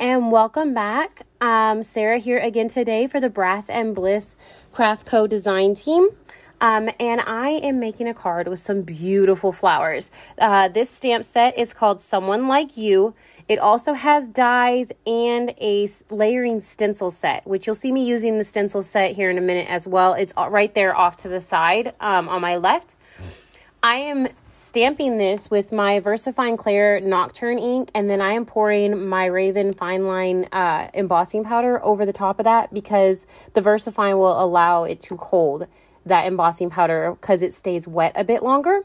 and welcome back. Sarah here again today for the Brass Bliss Craft Co design team. And I am making a card with some beautiful flowers. This stamp set is called Someone Like You. It also has dies and a layering stencil set, which you'll see me using the stencil set here in a minute as well. It's right there off to the side on my left. I am stamping this with my VersaFine Clair Nocturne ink, and then I am pouring my Raven Fine Line embossing powder over the top of that because the VersaFine will allow it to hold that embossing powder because it stays wet a bit longer.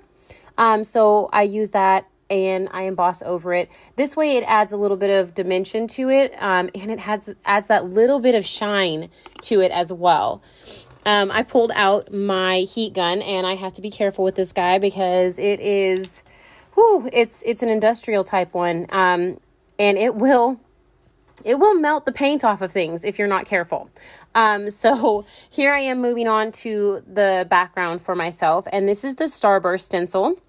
So I use that and I emboss over it. This way it adds a little bit of dimension to it, and it adds that little bit of shine to it as well. I pulled out my heat gun, and I have to be careful with this guy because it is, it's an industrial type one, and it will melt the paint off of things if you're not careful. So here I am moving on to the background for myself, and this is the Star Burst Stencil,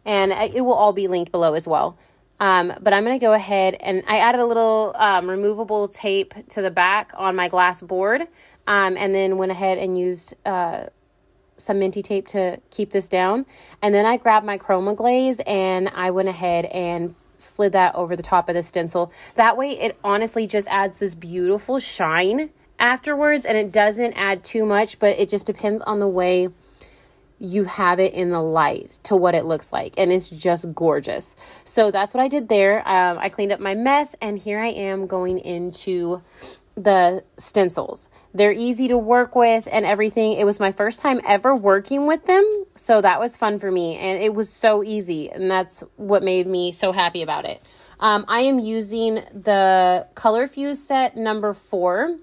and it will all be linked below as well. But I'm going to go ahead and I added a little removable tape to the back on my glass board, and then went ahead and used some minty tape to keep this down. And then I grabbed my chroma glaze and I went ahead and slid that over the top of the stencil. That way it honestly just adds this beautiful shine afterwards, and it doesn't add too much, but it just depends on the way you have it in the light to what it looks like, and it's just gorgeous. So that's what I did there. I cleaned up my mess, and here I am going into the stencils. They're easy to work with and everything. It was my first time ever working with them, so that was fun for me, and it was so easy, and that's what made me so happy about it. I am using the Color Fuse set number 4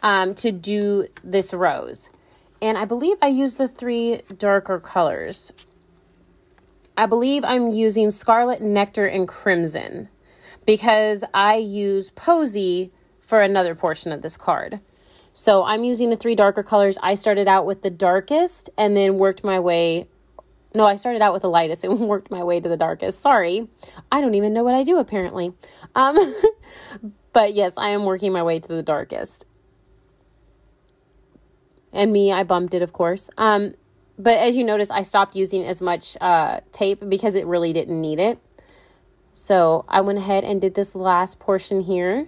to do this rose. And I believe I used the 3 darker colors. I believe I'm using Scarlet, Nectar, and Crimson because I use Posy for another portion of this card. So I'm using the 3 darker colors. I started out with the darkest and then worked my way. No, I started out with the lightest and worked my way to the darkest. Sorry. I don't even know what I do apparently. But yes, I am working my way to the darkest. And me, I bumped it, of course. But as you notice, I stopped using as much tape because it really didn't need it. So I went ahead and did this last portion here.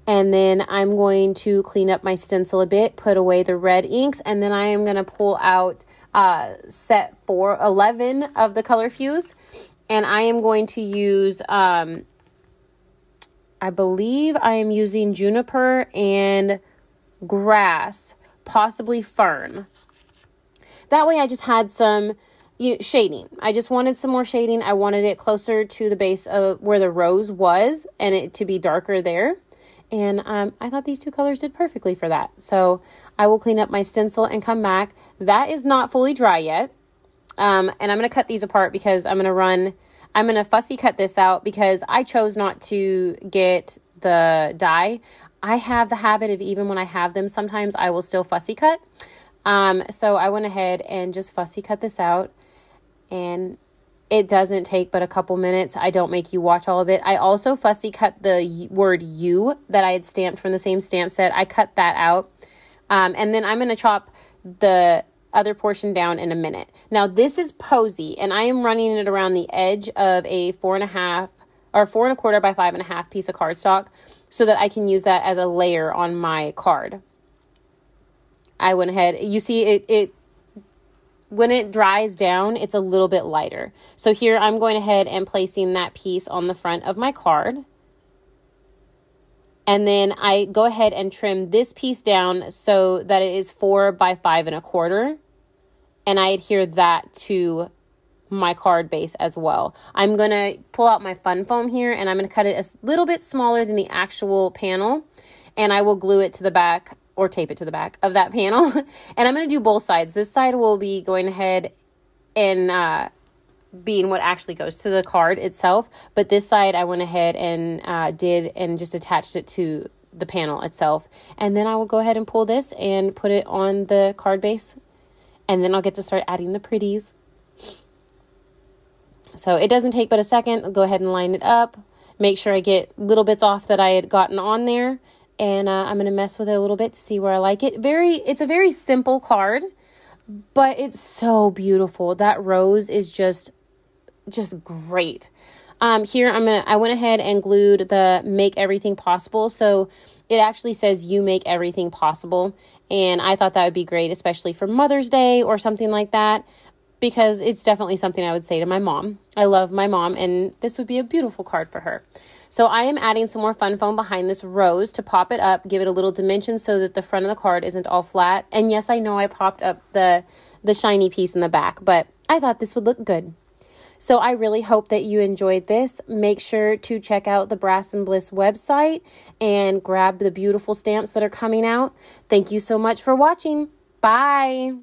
And then I'm going to clean up my stencil a bit, put away the red inks, and then I am going to pull out set 11 of the Color Fuse. And I am going to use, I believe I am using Juniper and Grass, possibly Fern. That way I just had some shading. I just wanted some more shading. I wanted it closer to the base of where the rose was and it to be darker there. And I thought these 2 colors did perfectly for that. So I will clean up my stencil and come back. That is not fully dry yet. And I'm going to cut these apart because I'm going to fussy cut this out because I chose not to get the die. I have the habit of, even when I have them, sometimes I will still fussy cut. So I went ahead and just fussy cut this out, and it doesn't take but a couple minutes. I don't make you watch all of it. I also fussy cut the word you that I had stamped from the same stamp set. I cut that out. And then I'm going to chop the other portion down in a minute. Now this is Posy, and I am running it around the edge of a 4.5 or 4 1/4 by 5.5 piece of cardstock, so that I can use that as a layer on my card. I went ahead, you see it when it dries down, it's a little bit lighter. So here I'm going ahead and placing that piece on the front of my card. And then I go ahead and trim this piece down so that it is 4 by 5 1/4. And I adhere that to my card base as well. I'm going to pull out my fun foam here, and I'm going to cut it a little bit smaller than the actual panel, and I will glue it to the back or tape it to the back of that panel. And I'm going to do both sides. This side will be going ahead and being what actually goes to the card itself, but this side I went ahead and did and just attached it to the panel itself. And then I will go ahead and pull this and put it on the card base, and then I'll get to start adding the pretties. So it doesn't take but a second. I'll go ahead and line it up. make sure I get little bits off that I had gotten on there. And I'm going to mess with it a little bit to see where I like it. It's a very simple card, but it's so beautiful. That rose is just great. Here I went ahead and glued the make everything possible. So it actually says you make everything possible. And I thought that would be great, especially for Mother's Day or something like that, because it's definitely something I would say to my mom. I love my mom, and this would be a beautiful card for her. So I am adding some more fun foam behind this rose to pop it up, give it a little dimension so that the front of the card isn't all flat. And yes, I know I popped up the shiny piece in the back, but I thought this would look good. So I really hope that you enjoyed this. Make sure to check out the Brass and Bliss website and grab the beautiful stamps that are coming out. Thank you so much for watching. Bye.